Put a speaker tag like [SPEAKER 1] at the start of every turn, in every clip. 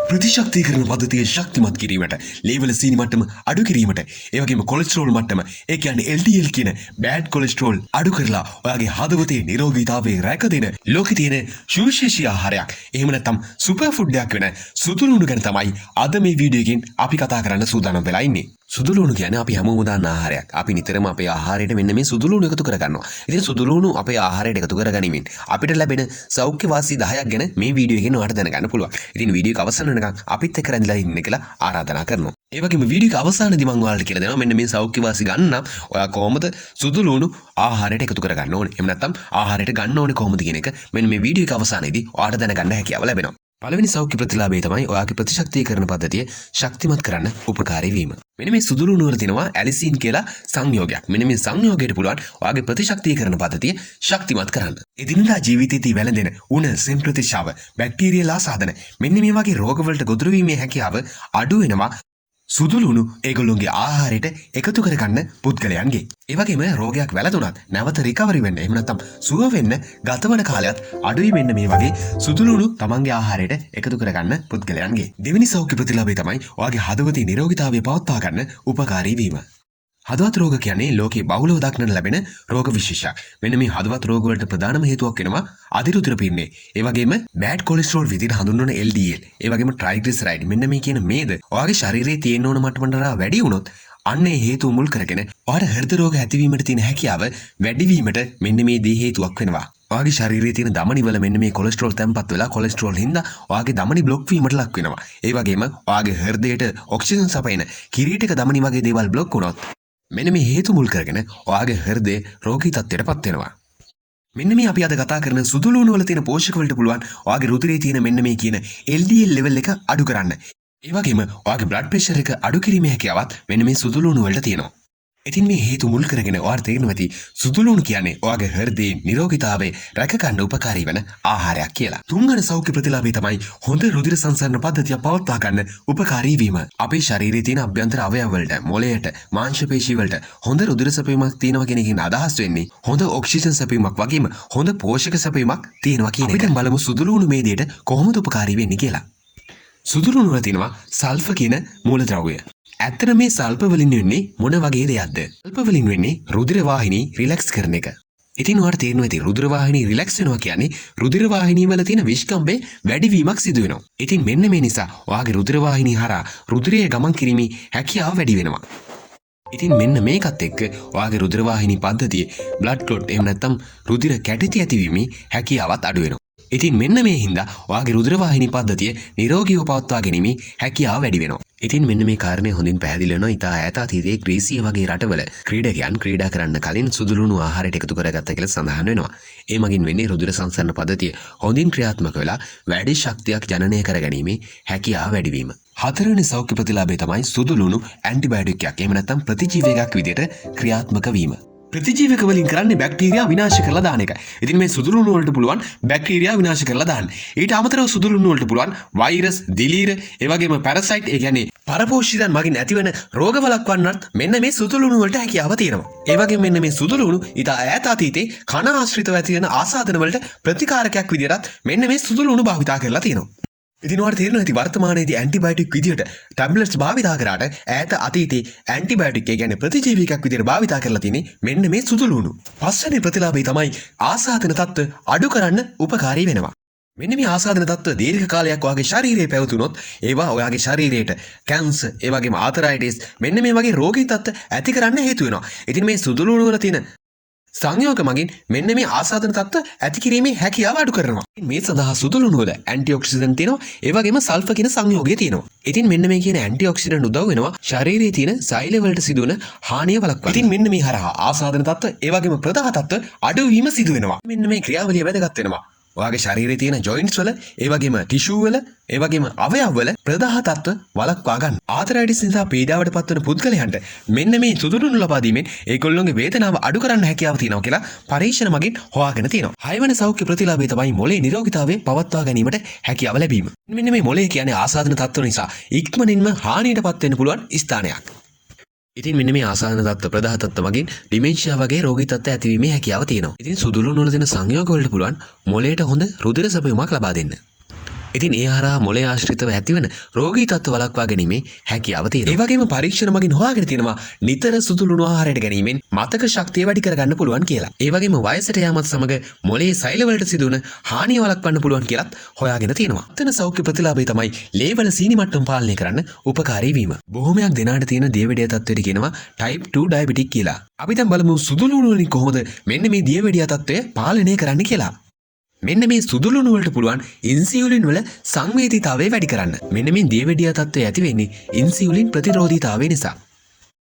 [SPEAKER 1] ප්‍රතිශක්තිකරණ පද්ධතිය ශක්තිමත් කිරීමට, ලේවල සීනි මට්ටම අඩු කිරීමට, ඒ වගේම කොලෙස්ටරෝල් මට්ටම, ඒ කියන්නේ LDL කියන බෑඩ් කොලෙස්ටරෝල් අඩු කරලා ඔයාගේ හදවතේ නිරෝගීතාවය රැකදෙන ලෝකේ තියෙන සුවිශේෂී ආහාරයක්. එහෙම නැත්නම් සුපර් ෆුඩ් එකක් වෙන සුදු ලුණු ගැන තමයි අද මේ වීඩියෝ එකෙන් අපි කතා කරන්න සූදානම් වෙලා ඉන්නේ. සුදු ලුණු කියන්නේ අපි හැමෝම දන්න ආහාරයක්. අපි නිතරම අපේ ආහාරයට මෙන්න මේ සුදු ලුණු එකතු කරගන්නවා. ඉතින් සුදු ලුණු අපේ ආහාරයට එකතු කරගනිමින් අපිට ලැබෙන සෞඛ්‍ය වාසී 10ක් ගැන මේ වීඩියෝ එකෙන් ඔයාලට දැනගන්න පුළුවන්. ඉතින් වීඩියෝ එක අවසන් වෙනකන් අපිත් එක්ක රැඳිලා ඉන්න කියලා ආරාධනා කරනවා. ඒ වගේම වීඩියෝ එක අවසානයේදී මම ඔයාලට කියලා දෙනවා මෙන්න මේ සෞඛ්‍ය වාසී ගන්න නම් ඔයා කොහොමද සුදු ලුණු ආහාරයට එකතු කරගන්න ඕනේ. එහෙම නැත්නම් ආහාරයට ගන්න ඕනේ කොහොමද කියන එක මෙන්න මේ වීඩියෝ එක අවසානයේදී ඔයාලට දැනගන්න හැකියාව ලැබෙනවා. පළවෙනි සෞඛ්‍ය ප්‍රතිලාභය තමයි ඔයාගේ ප්‍රතිශක්තිකරණ පද්ධතිය ශක්තිමත් කරන්න උපකාරී වීම. මෙන්න මේ සුදු ලුණු වල තියෙනවා ඇලිසින් කියලා සංයෝගයක්. මෙන්න මේ සංයෝගයට පුළුවන් ඔයාගේ ප්‍රතිශක්තිකරණ පද්ධතිය ශක්තිමත් කරන්න. එදිනදා ජීවිතයේදී වැළඳෙන උණ, සෙම් ප්‍රතිශාව, බැක්ටීරියල් ආසාදන මෙන්න මේ වගේ රෝගවලට ගොදුරු වීමේ හැකියාව අඩු වෙනවා. සුදු ලුණු ඒගොල්ලොන්ගේ ආහාරයට එකතු කරගන්න පුද්ගලයන්ගේ. ඒ වගේම රෝගයක් වැළඳුණත් නැවත රිකවරි වෙන්න එහෙම නැත්නම් සුව වෙන්න ගතවන කාලයත් අඩුයි මෙන්න මේ වගේ සුදු ලුණු තමන්ගේ ආහාරයට එකතු කරගන්න පුද්ගලයන්ගේ. දෙවෙනි සෞඛ්‍ය ප්‍රතිලාභය තමයි ඔයාගේ හදවතේ නිරෝගීතාවය පවත්වා ගන්න උපකාරී වීම. හදවත් රෝග කියන්නේ ලෝකේ බහුලව දක්නට ලැබෙන රෝග විශේෂයක්. මෙන්න මේ හදවත් රෝග වලට ප්‍රධානම හේතුවක් වෙනවා අධිරුධිර පීඩනය. ඒ වගේම බෑඩ් කොලෙස්ටරෝල් විදිහට හඳුන්වන LDL. ඒ වගේම ට්‍රයිග්ලිසරයිඩ්. මෙන්න මේ කියන මේද ඔයාගේ ශරීරයේ තියෙන ඕන මට්ටමකට වඩා වැඩි වුණොත් අන්න ඒ හේතුව මුල් කරගෙන ඔයාට හෘද රෝග ඇතිවීමට තියෙන හැකියාව වැඩි වීමට මෙන්න මේ දේ හේතුවක් වෙනවා. ඔයාගේ ශරීරයේ තියෙන ධමනි වල මෙන්න මේ කොලෙස්ටරෝල් තැම්පත් වෙලා කොලෙස්ටරෝල් හින්දා ඔයාගේ ධමනි බ්ලොක් වීමට ලක් වෙනවා. ඒ වගේම ඔයාගේ හෘදයට ඔක්සිජන් සපයන කිරීටක ධමනි වගේ දේවල් බ්ලොක් වුණොත් මෙන්න මේ හේතු මුල් කරගෙන ඔයාගේ හෘදය රෝගී තත්ත්වයටපත් වෙනවා. මෙන්න මේ අපි අද කතා කරන සුදු ලුණු වල තියෙන පෝෂක වලට පුළුවන් ඔයාගේ රුධිරයේ තියෙන මෙන්න මේ කියන LDL level එක අඩු කරන්න. ඒ වගේම ඔයාගේ blood pressure එක අඩු කිරීමේ හැකියාවත් මෙන්න මේ සුදු ලුණු වලට තියෙනවා. ඉතින් මේ හේතු මුල් කරගෙන ඔයාලට තේරෙනවා ඇති සුදු ලුණු කියන්නේ ඔයාගේ හෘදයේ නිරෝගීතාවය රැක ගන්න උපකාරී වෙන ආහාරයක් කියලා. තුන්වන සෞඛ්‍ය ප්‍රතිලාභය තමයි හොඳ රුධිර සංසරණ පද්ධතිය පවත්වා ගන්න උපකාරී වීම. අපේ ශරීරයේ තියෙන අභ්‍යන්තර අවයව වලට, මොළයට, මාංශ පේශි වලට හොඳ රුධිර සැපයීමක් තියෙනවා කියන එකෙන් අදහස් වෙන්නේ හොඳ ඔක්සිජන් සැපයීමක් වගේම හොඳ පෝෂක සැපයීමක් තියෙනවා කියන එක. අපිට බලමු සුදු ලුණු මේ දෙයට කොහොමද උපකාරී වෙන්නේ කියලා. සුදු ලුණු වල තියෙනවා සල්ෆර් කියන මූලද්‍රව්‍ය. ඇත්තට මේ සල්ප වලින් වෙන්නේ මොන වගේ දෙයක්ද? සල්ප වලින් වෙන්නේ රුධිර වාහිනී රිලැක්ස් කරන එක. ඉතින් ඔයාලට තේරෙනවා ඇති රුධිර වාහිනී රිලැක්ස් වෙනවා කියන්නේ රුධිර වාහිනී වල තියෙන විෂ්කම්භය වැඩි වීමක් සිදු වෙනවා. ඉතින් මෙන්න මේ නිසා ඔයාගේ රුධිර වාහිනී හරහා රුධිරය ගමන් කිරීමේ හැකියාව වැඩි වෙනවා. ඉතින් මෙන්න මේකත් එක්ක ඔයාගේ රුධිර වාහිනී පද්ධතියේ බ්ලඩ් ක්ලොට් එහෙම නැත්නම් රුධිර කැටිති ඇතිවීමේ හැකියාවත් අඩු වෙනවා. ඉතින් මෙන්න මේ හින්දා ඔයාගේ රුධිර වාහිනී පද්ධතිය නිරෝගීව පවත්වා ගැනීමේ හැකියාව වැඩි වෙනවා. ඉතින් මෙන්න මේ කාරණේ හොඳින් පැහැදිලි වෙනවා. ඉතා ඈත අතීතයේ ග්‍රීසිය වගේ රටවල ක්‍රීඩකයන් ක්‍රීඩා කරන්න කලින් සුදු ලුණු ආහාරයට එකතු කරගත්තා කියලා සඳහන් වෙනවා. ඒ මගින් වෙන්නේ රුධිර සංසරණ පද්ධතිය හොඳින් ක්‍රියාත්මක වෙලා වැඩි ශක්තියක් ජනනය කරගැනීමේ හැකියාව වැඩි වීම. හතරවෙනි සෞඛ්‍ය ප්‍රතිලාභය තමයි සුදු ලුණු ඇන්ටිබයොටික් එකක් එහෙම නැත්නම් ප්‍රතිජීවකයක් විදිහට ක්‍රියාත්මක වීම. ප්‍රතිජීවක වලින් කරන්නේ බැක්ටීරියා විනාශ කරලා දාන එක. ඉතින් මේ සුදු ලුණු වලට පුළුවන් බැක්ටීරියා විනාශ කරලා දාන්න. ඊට අමතරව සුදු ලුණු වලට පුළුවන් වෛරස්, දිලීර, ඒ වගේම පැරසයිට්, ඒ කියන්නේ පරපෝෂිතයන් මගින් ඇතිවන රෝග වළක්වන්නත් මෙන්න මේ සුදු ලුණු වලට හැකියාව තියෙනවා. ඒ වගේම මෙන්න මේ සුදු ලුණු ඊට ඈත අතීතේ කන ආශ්‍රිතව ඇති වෙන ආසාදන වලට ප්‍රතිකාරකයක් විදිහට මෙන්න මේ සුදු ලුණු භාවිතා කරලා තියෙනවා. ඉතින් ඔයාලට තේරෙනවා ඇති වර්තමානයේදී ඇන්ටිබයොටික් විදිහට ටැබ්ලට්ස් භාවිතා කරාට ඈත අතීතේ ඇන්ටිබයොටික් ඒ කියන්නේ ප්‍රතිජීවකයක් විදිහට භාවිතා කරලා තියෙන්නේ මෙන්න මේ සුදු ලුණු. පස්වෙනි ප්‍රතිලාභය තමයි ආසාදන තත්ත්ව අඩු කරන්න උපකාරී වෙනවා. මෙන්න මේ ආසාදන තත්ත්ව දීර්ඝ කාලයක් ඔයාගේ ශරීරයේ පැවතුනොත් ඒවා ඔයාගේ ශරීරයට කැන්සර්, ඒ වගේම ආතරයිටිස් මෙන්න මේ වගේ රෝගී තත්ත්ව ඇති කරන්න හේතු වෙනවා. ඉතින් මේ සුදු ලුණු වල තියෙන සංයෝග මගින් මෙන්න මේ ආසාදන තත්ත්ව ඇති කිරීමේ හැකියාව අඩු කරනවා. මේ සඳහා සුදු ලුණු වල ඇන්ටිඔක්සිඩන්ට් තියෙනවා. ඒ වගේම සල්ෆර් කියන සංයෝගය තියෙනවා. ඉතින් මෙන්න මේ කියන ඇන්ටිඔක්සිඩන්ට් උදව් වෙනවා ශරීරයේ තියෙන සෛල වලට සිදුවන හානිය වළක්වන්න. ඉතින් මෙන්න මේ හරහා ආසාදන තත්ත්ව ඒ වගේම ප්‍රදාහ තත්ත්ව අඩු වීම සිදු වෙනවා. මෙන්න මේ ක්‍රියාවලිය වැදගත් වෙනවා. ඔයාගේ ශරීරයේ තියෙන ජොයින්ට්ස් වල ඒ වගේම ටිෂු වල ඒ වගේම අවයව වල ප්‍රදාහ තත්ත්ව වළක්වා ගන්න. ආතරයිටිස් නිසා පීඩාවට පත්වන පුද්ගලයන්ට මෙන්න මේ සුදු ලුණු ලබා දීමෙන් ඒගොල්ලෝගේ වේදනාව අඩු කරන්න හැකියාව තියෙනවා කියලා පරීක්ෂණ මගින් හොයාගෙන තියෙනවා. හයවන සෞඛ්‍ය ප්‍රතිලාභය තමයි මොළේ නිරෝගීතාවය පවත්වා ගැනීමට හැකියාව ලැබීම. මෙන්න මේ මොළය කියන්නේ ආසාදන තත්ත්ව නිසා ඉක්මනින්ම හානියටපත් වෙන්න පුළුවන් ස්ථානයක්. ඉතින් මෙන්න මේ ආසාදන තත්ත්ව ප්‍රදාහ තත්ත්ව මගින් ඩිමෙන්ෂියා වගේ රෝගී තත්ත්ව ඇතිවීමේ හැකියාව තියෙනවා. ඉතින් සුදු ලුණු වල තියෙන සංයෝග වලට පුළුවන් මොළයට හොඳ රුධිර සැපයීමක් ලබා දෙන්න. ඉතින් ඒ හරහා මොළය ආශ්‍රිතව ඇතිවන රෝගී තත්ත්ව වළක්වා ගැනීමේ හැකියාව තියෙනවා. ඒ වගේම පරීක්ෂණ මගින් හොයාගෙන තියෙනවා නිතර සුදු ලුණු ආහාරයට ගැනීමෙන් මතක ශක්තිය වැඩි කරගන්න පුළුවන් කියලා. ඒ වගේම වයසට යාමත් සමග මොළයේ සෛලවලට සිදුවන හානිය වළක්වන්න පුළුවන් කියලාත් හොයාගෙන තියෙනවා. අතන සෞඛ්‍ය ප්‍රතිලාභය තමයි ලේවල සීනි මට්ටම පාලනය කරන්න උපකාරී වීම. බොහොමයක් දෙනාට තියෙන දියවැඩිය තත්ත්වයට කියනවා type 2 diabetic කියලා. අපි දැන් බලමු සුදු ලුණු වලින් කොහොමද මෙන්න මේ දියවැඩිය තත්ත්වය පාලනය කරන්න කියලා. මෙන්න මේ සුදු ලුණු වලට පුළුවන් ඉන්සියුලින් වල සංවේදීතාවය වැඩි කරන්න. මෙන්න මේ දියවැඩිය තත්ත්වය ඇති වෙන්නේ ඉන්සියුලින් ප්‍රතිරෝධීතාවය නිසා.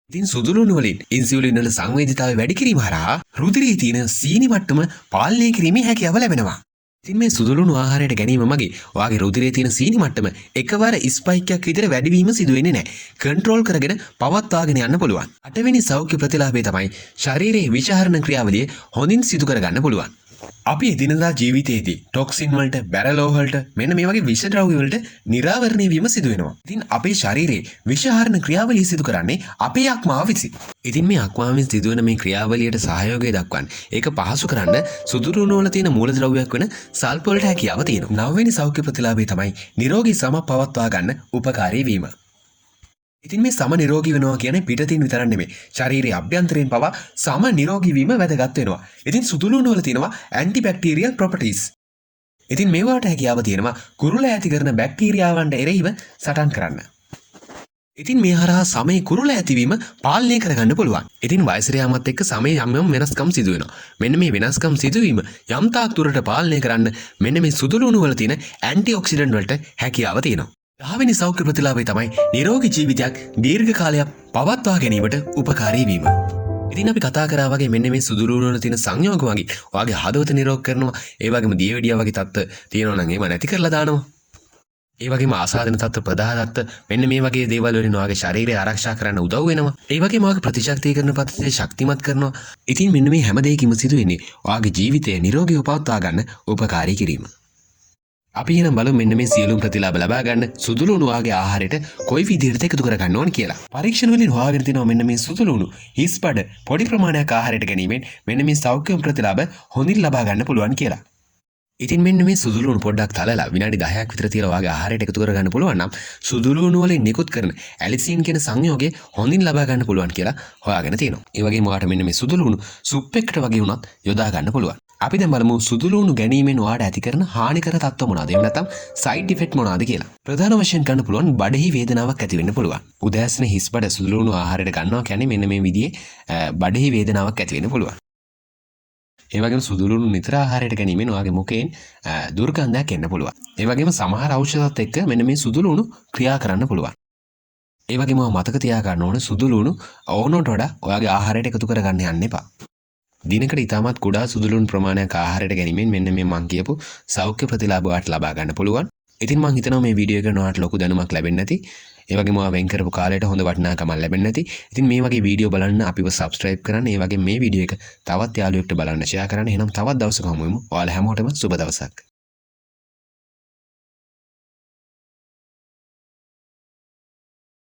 [SPEAKER 1] ඉතින් සුදු ලුණු වලින් ඉන්සියුලින් වල සංවේදීතාවය වැඩි කිරීම හරහා රුධිරයේ තියෙන සීනි මට්ටම පාලනය කිරීමේ හැකියාව ලැබෙනවා. ඉතින් මේ සුදු ලුණු ආහාරයට ගැනීම මගින් ඔයාගේ රුධිරයේ තියෙන සීනි මට්ටම එකවර ස්පයික් එකක් විතර වැඩි වීම සිදු වෙන්නේ නැහැ. කන්ට්‍රෝල් කරගෙන පවත්වාගෙන යන්න පුළුවන්. 8 වෙනි සෞඛ්‍ය ප්‍රතිලාභය තමයි ශරීරයේ විෂහරණ ක්‍රියාවලිය හොඳින් සිදු කරගන්න පුළුවන්. අපි එදිනදා ජීවිතයේදී ටොක්සින් වලට බැරලෝ වලට මෙන්න මේ වගේ විෂ ද්‍රව්‍ය වලට නිරාවරණය වීම සිදු වෙනවා. ඉතින් අපේ ශරීරයේ විෂහරණ ක්‍රියාවලිය සිදු කරන්නේ අපේ අක්මාව විසින්. ඉතින් මේ අක්මාවෙන් සිදුවන මේ ක්‍රියාවලියට සහයෝගය දක්වන්න ඒක පහසු කරන්න සුදු ලුණු වල තියෙන මූලද්‍රව්‍යයක් වෙන සල්ප වලට හැකියාව තියෙනවා. 9 වෙනි සෞඛ්‍ය ප්‍රතිලාභය තමයි නිරෝගී සම පවත්වා ගන්න උපකාරී වීම. ඉතින් මේ සම නිරෝගී වෙනවා කියන්නේ පිටතින් විතරක් නෙමෙයි ශාරීරික අභ්‍යන්තරයෙන් පවා සම නිරෝගී වීම වැදගත් වෙනවා. ඉතින් සුදු ලුණු වල තියෙනවා ඇන්ටිබැක්ටීරියල් ප්‍රොපර්ටිස්. ඉතින් මේවට හැකියාව තියෙනවා කුරුල ඇති කරන බැක්ටීරියාවන්ට එරෙහිව සටන් කරන්න. ඉතින් මේ හරහා සමේ කුරුල ඇතිවීම පාලනය කරගන්න පුළුවන්. ඉතින් වයසට යාමත් එක්ක සමේ යම් වෙනස්කම් සිදු වෙනවා. මෙන්න මේ වෙනස්කම් සිදුවීම යම් තාක් දුරට පාලනය කරන්න මෙන්න මේ සුදු ලුණු වල තියෙන ඇන්ටිඔක්සිඩන්ට් වලට හැකියාව තියෙනවා. 10 වෙනි සෞඛ්‍ය ප්‍රතිලාභය තමයි නිරෝගී ජීවිතයක් දීර්ඝ කාලයක් පවත්වා ගැනීමට උපකාරී වීම. ඉතින් අපි කතා කරා වගේ මෙන්න මේ සුදු ලුණු වල තියෙන සංයෝග වගේ ඔයාගේ හදවත නිරෝග කරනවා. ඒ වගේම දියවැඩියා වගේ තත්ත්ව තියෙනවා නම් ඒව නැති කරලා දානවා. ඒ වගේම ආසාදන තත්ත්ව ප්‍රදාහ තත්ත්ව මෙන්න මේ වගේ දේවල් වලින් ඔයාගේ ශරීරය ආරක්ෂා කරන්න උදව් වෙනවා. ඒ වගේම ඔයාගේ ප්‍රතිශක්තිකරණ පද්ධතිය ශක්තිමත් කරනවා. ඉතින් මෙන්න මේ හැම දෙයකින්ම සිදු වෙන්නේ ඔයාගේ ජීවිතය නිරෝගීව පවත්වා ගන්න උපකාරී කිරීම. අපි එහෙනම් බලමු මෙන්න මේ සියලුම ප්‍රතිලාභ ලබා ගන්න සුදු ලුණු වාගේ ආහාරයට කොයි විදිහට එකතු කර ගන්න ඕන කියලා. පරීක්ෂණ වලින් හොයාගෙන තිනවා මෙන්න මේ සුදු ලුණු හිස් බඩ පොඩි ප්‍රමාණයක් ආහාරයට ගැනීමෙන් මෙන්න මේ සෞඛ්‍ය ප්‍රතිලාභ හොඳින් ලබා ගන්න පුළුවන් කියලා. ඉතින් මෙන්න මේ සුදු ලුණු පොඩ්ඩක් තලලා විනාඩි 10ක් විතර තියලා වාගේ ආහාරයට එකතු කර ගන්න පුළුවන් නම් සුදු ලුණු වලින් නිකුත් කරන ඇලිසින් කියන සංයෝගය හොඳින් ලබා ගන්න පුළුවන් කියලා හොයාගෙන තිනවා. ඒ වගේම ඔයාලට මෙන්න මේ සුදු ලුණු සුප් එකකට වගේ වුණත් යොදා ගන්න පුළුවන්. අපි දැන් බලමු සුදු ලුණු ගැනීමෙන් ඔයාලට ඇති කරන හානිකර තත්ත්ව මොනවාද? එහෙම නැත්නම් සයිඩ් ඉෆෙක්ට් මොනවාද කියලා. ප්‍රධාන වශයෙන් ගන්න පුළුවන් බඩෙහි වේදනාවක් ඇති වෙන්න පුළුවන්. උදෑසන හිස් බඩ සුදු ලුණු ආහාරයට ගන්නවා කියන්නේ මෙන්න මේ විදිහේ බඩෙහි වේදනාවක් ඇති වෙන්න පුළුවන්. ඒ වගේම සුදු ලුණු නිතර ආහාරයට ගැනීමෙන් ඔයාගේ මුඛයෙන් දුර්ගන්ධයක් එන්න පුළුවන්. ඒ වගේම සමහර ඖෂධات එක්ක මෙන්න මේ සුදු ලුණු ක්‍රියා කරන්න පුළුවන්. ඒ වගේම මතක තියාගන්න ඕනේ සුදු ලුණු ඕනට වඩා ඔයාගේ ආහාරයට එකතු කරගන්න යන්න එපා. දිනකට ඉතාමත් කුඩා සුදු ලුණු ප්‍රමාණයක් ආහාරයට ගැනීමෙන් මෙන්න මේ මං කියපු සෞඛ්‍ය ප්‍රතිලාභ ඔයාලට ලබා ගන්න පුළුවන්. ඉතින් මං හිතනවා මේ වීඩියෝ එක ඔයාලට ලොකු දැනුමක් ලැබෙන්නේ නැති. ඒ වගේම ඔයා වෙන් කරපු කාලයට හොඳ වටිනාකමක් ලැබෙන්නේ නැති. ඉතින් මේ වගේ වීඩියෝ බලන්න අපිව subscribe කරන්න. ඒ වගේම මේ වීඩියෝ එක තවත් යාළුවෙක්ට බලන්න share කරන්න. එහෙනම් තවත් දවසක හමු වෙමු. ඔයාලා හැමෝටම සුබ දවසක්.